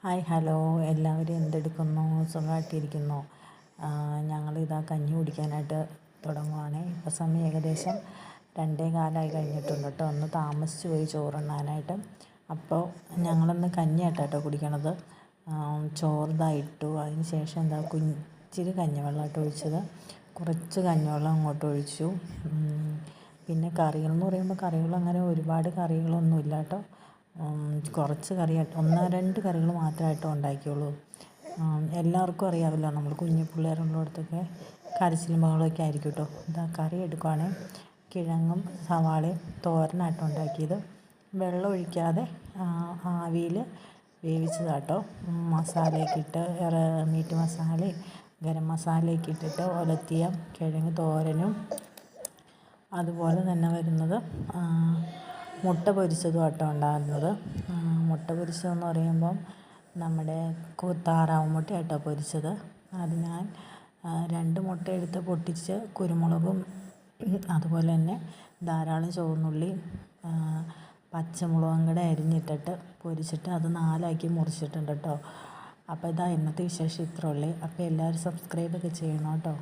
Hi hello എല്ലാവരും എന്തെടുക്കുന്നു? സുഖമായിട്ടിരിക്കുന്നോ? ഞങ്ങളിതാ കഞ്ഞി കുടിക്കാനായിട്ട് തുടങ്ങുവാണ്. ഇപ്പോൾ സമയം ഏകദേശം 2:15 കഴിഞ്ഞിട്ടുണ്ട് കേട്ടോ. ഒന്ന് താമസിച്ച് പോയി ചോറുണ്ണാനായിട്ട്. അപ്പോൾ ഞങ്ങളിന്ന് കഞ്ഞിയായിട്ടോ കുടിക്കണത്. ചോറിതായിട്ടു. അതിന് ശേഷം ഇച്ചിരി കഞ്ഞിവെള്ളമായിട്ട് ഒഴിച്ചത്. കുറച്ച് കഞ്ഞിവെള്ളം അങ്ങോട്ട് ഒഴിച്ചു. പിന്നെ കറികൾ എന്ന് പറയുമ്പോൾ കറികൾ അങ്ങനെ ഒരുപാട് കറികളൊന്നുമില്ല കേട്ടോ. കുറച്ച് കറി, 1-2 കറികൾ മാത്രമായിട്ടോ ഉണ്ടാക്കിയുള്ളൂ. എല്ലാവർക്കും അറിയാമല്ലോ, നമ്മൾ കുഞ്ഞു പിള്ളേരുള്ളിടത്തൊക്കെ കരച്ചിലും ബഹളമൊക്കെ ആയിരിക്കും കേട്ടോ. ഇതാ കറി എടുക്കുവാണ്. കിഴങ്ങും സവാളയും തോരനായിട്ട് ഉണ്ടാക്കിയത്. വെള്ളം ഒഴിക്കാതെ ആവിയിൽ വേവിച്ചതാട്ടോ. മസാലയൊക്കെ ഇട്ട് മീറ്റ് മസാലയും ഗരം മസാലയൊക്കെ ഇട്ടിട്ട് ഒലത്തിയ കിഴങ്ങ് തോരനും, അതുപോലെ തന്നെ വരുന്നത് മുട്ട പൊരിച്ചതും ആട്ടോ ഉണ്ടാകുന്നത്. മുട്ട പൊരിച്ചതെന്ന് പറയുമ്പം നമ്മുടെ താറാവ് മുട്ടയാട്ടോ പൊരിച്ചത്. അത് ഞാൻ 2 മുട്ട എടുത്ത് പൊട്ടിച്ച് കുരുമുളകും അതുപോലെ തന്നെ ധാരാളം ചുവന്നുള്ളിയും പച്ചമുളകും കൂടെ അരിഞ്ഞിട്ടിട്ട് പൊരിച്ചിട്ട് അത് 4ആക്കി മുറിച്ചിട്ടുണ്ട് കേട്ടോ. അപ്പോൾ ഇതാ ഇന്നത്തെ വിശേഷം ഇത്രയുള്ളൂ. അപ്പോൾ എല്ലാവരും സബ്സ്ക്രൈബൊക്കെ ചെയ്യണം കേട്ടോ.